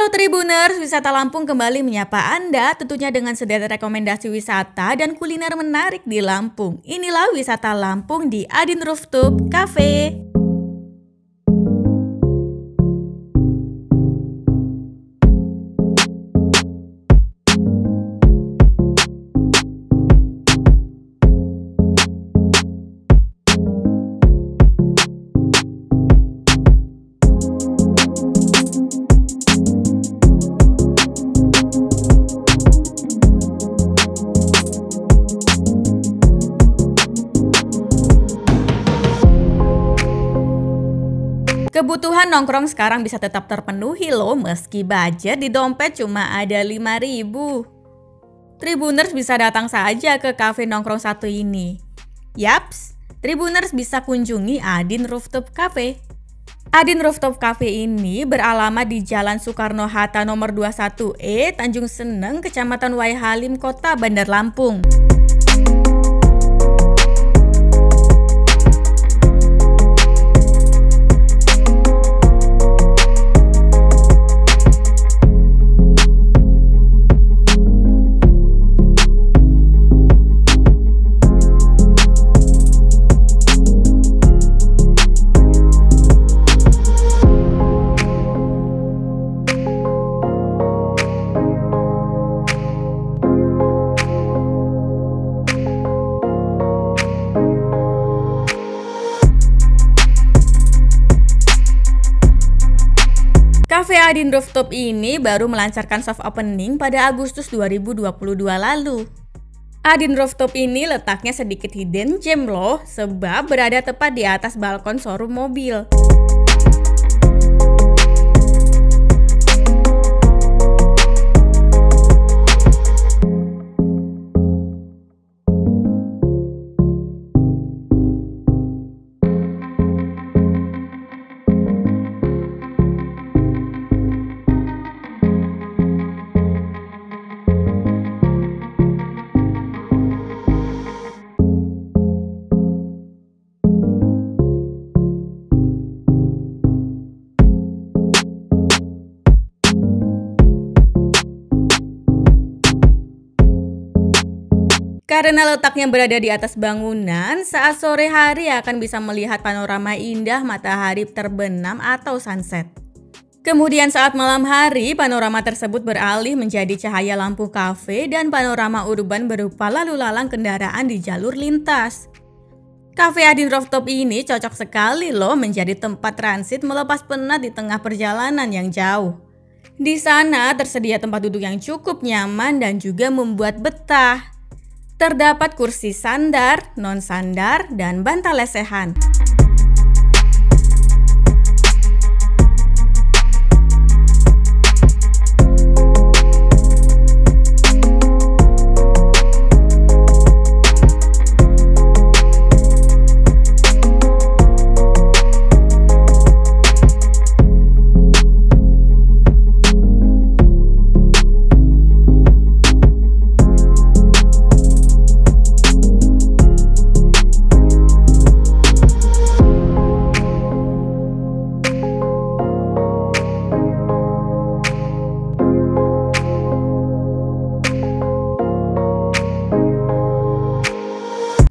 Halo Tribuners, Wisata Lampung kembali menyapa Anda tentunya dengan sederet rekomendasi wisata dan kuliner menarik di Lampung. Inilah Wisata Lampung di Adin Rooftop Cafe. Kebutuhan nongkrong sekarang bisa tetap terpenuhi loh meski budget di dompet cuma ada 5.000. Tribuners bisa datang saja ke kafe nongkrong satu ini. Yaps, Tribuners bisa kunjungi Adin Rooftop Cafe. Adin Rooftop Cafe ini beralamat di Jalan Soekarno-Hatta nomor 21E, Tanjung Seneng, Kecamatan Waihalim, Kota Bandar Lampung. Cafe Adin Rooftop ini baru melancarkan soft opening pada Agustus 2022 lalu. Adin Rooftop ini letaknya sedikit hidden gem loh, sebab berada tepat di atas balkon showroom mobil. Karena letaknya berada di atas bangunan, saat sore hari akan bisa melihat panorama indah matahari terbenam atau sunset. Kemudian saat malam hari, panorama tersebut beralih menjadi cahaya lampu kafe dan panorama urban berupa lalu lalang kendaraan di jalur lintas. Cafe Adin Rooftop ini cocok sekali loh menjadi tempat transit melepas penat di tengah perjalanan yang jauh. Di sana tersedia tempat duduk yang cukup nyaman dan juga membuat betah. Terdapat kursi sandar, non-sandar, dan bantal lesehan.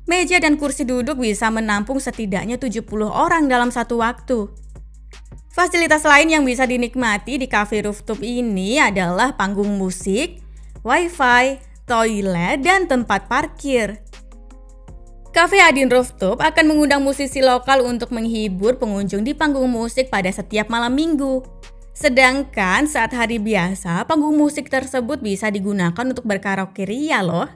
Meja dan kursi duduk bisa menampung setidaknya 70 orang dalam satu waktu. Fasilitas lain yang bisa dinikmati di cafe rooftop ini adalah panggung musik, wifi, toilet, dan tempat parkir. Cafe Adin Rooftop akan mengundang musisi lokal untuk menghibur pengunjung di panggung musik pada setiap malam minggu. Sedangkan saat hari biasa, panggung musik tersebut bisa digunakan untuk berkaraoke ria loh.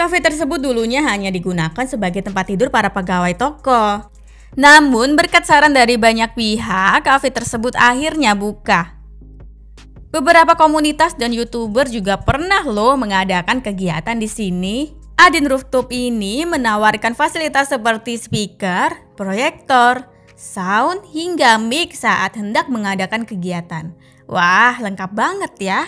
Kafe tersebut dulunya hanya digunakan sebagai tempat tidur para pegawai toko. Namun berkat saran dari banyak pihak, kafe tersebut akhirnya buka. Beberapa komunitas dan YouTuber juga pernah loh mengadakan kegiatan di sini. Adin Rooftop ini menawarkan fasilitas seperti speaker, proyektor, sound, hingga mic saat hendak mengadakan kegiatan. Wah, lengkap banget ya.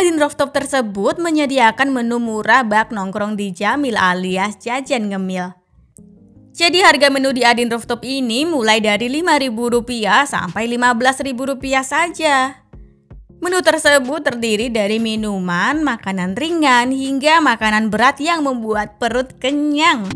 Adin Rooftop tersebut menyediakan menu murah bak nongkrong di Jamil alias jajan ngemil. Jadi harga menu di Adin Rooftop ini mulai dari Rp5.000 sampai Rp15.000 saja. Menu tersebut terdiri dari minuman, makanan ringan, hingga makanan berat yang membuat perut kenyang.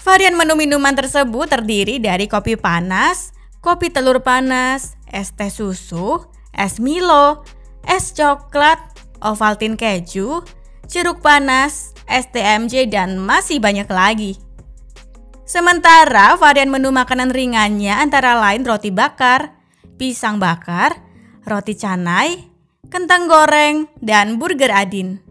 Varian menu minuman tersebut terdiri dari kopi panas, kopi telur panas, es teh susu, es Milo, es coklat, Ovaltine keju, jeruk panas, es TMJ, dan masih banyak lagi. Sementara varian menu makanan ringannya antara lain roti bakar, pisang bakar, roti canai, kentang goreng, dan burger Adin.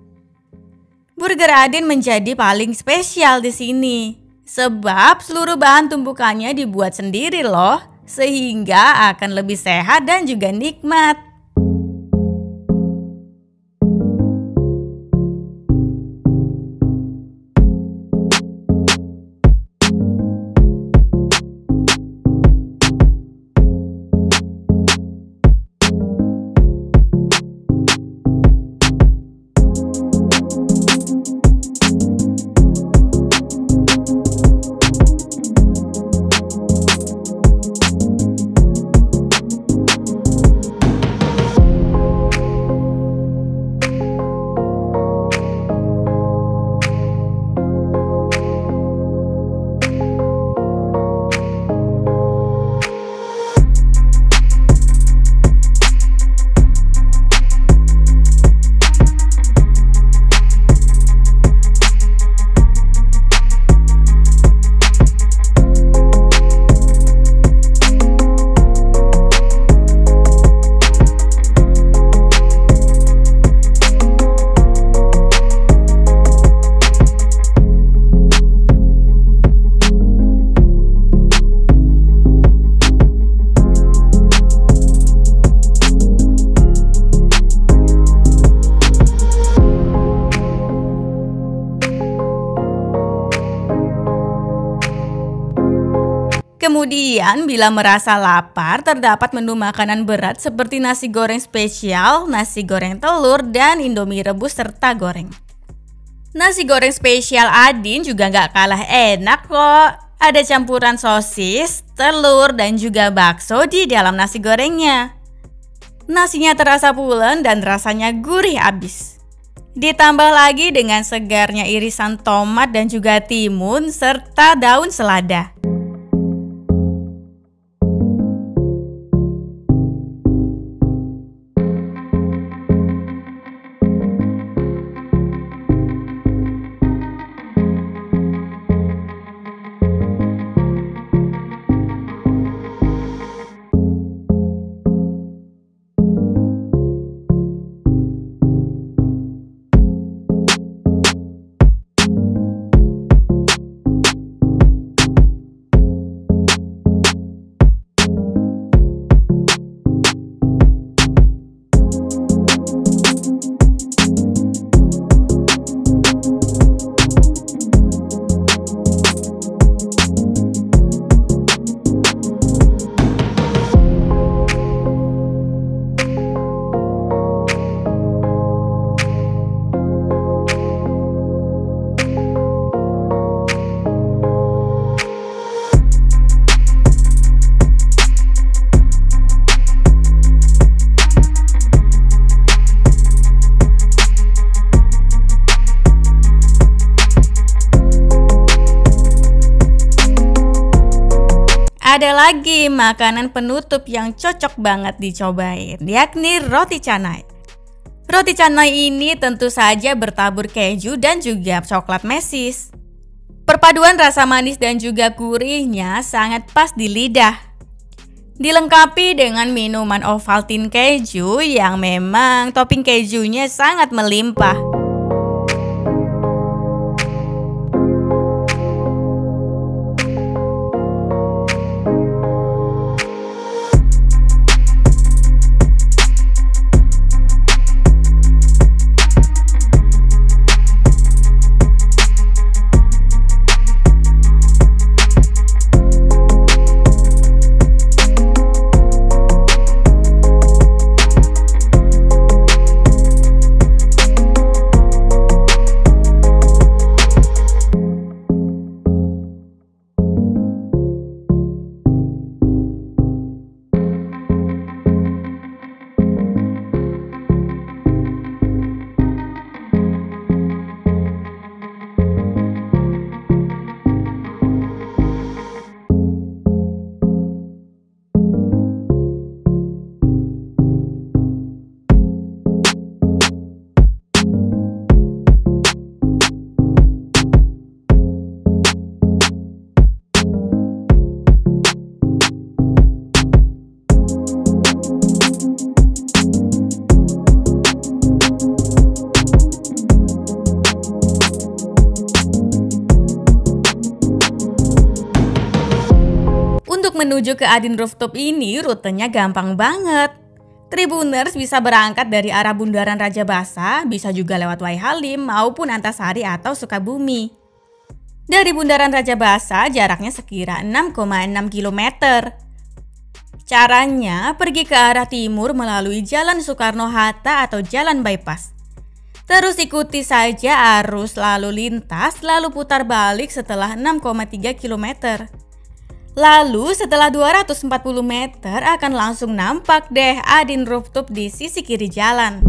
Burger Adin menjadi paling spesial di sini. Sebab seluruh bahan tumpukannya dibuat sendiri loh, sehingga akan lebih sehat dan juga nikmat. Kemudian bila merasa lapar, terdapat menu makanan berat seperti nasi goreng spesial, nasi goreng telur, dan indomie rebus serta goreng. Nasi goreng spesial Adin juga nggak kalah enak kok. Ada campuran sosis, telur, dan juga bakso di dalam nasi gorengnya. Nasinya terasa pulen dan rasanya gurih abis. Ditambah lagi dengan segarnya irisan tomat dan juga timun serta daun selada. Ada lagi makanan penutup yang cocok banget dicobain, yakni roti canai. Roti canai ini tentu saja bertabur keju dan juga coklat mesis. Perpaduan rasa manis dan juga gurihnya sangat pas di lidah. Dilengkapi dengan minuman Ovaltine keju yang memang topping kejunya sangat melimpah. Menuju ke Adin Rooftop ini rutenya gampang banget. Tribuners bisa berangkat dari arah Bundaran Raja Basa, bisa juga lewat Wai Halim maupun Antasari atau Sukabumi. Dari Bundaran Raja Basa jaraknya sekira 6,6 km. Caranya pergi ke arah timur melalui Jalan Soekarno-Hatta atau Jalan Bypass. Terus ikuti saja arus lalu lintas lalu putar balik setelah 6,3 km. Lalu setelah 240 meter akan langsung nampak deh Adin Rooftop di sisi kiri jalan.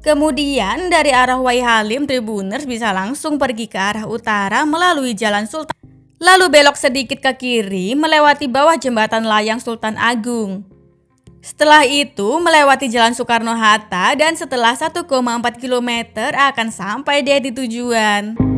Kemudian dari arah Wai Halim, Tribuners bisa langsung pergi ke arah utara melalui Jalan Sultan. Lalu belok sedikit ke kiri melewati bawah jembatan layang Sultan Agung. Setelah itu melewati Jalan Soekarno-Hatta dan setelah 1,4 km akan sampai deh di tujuan.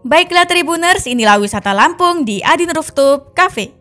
Baiklah Tribuners, inilah wisata Lampung di Adin Rooftop Cafe.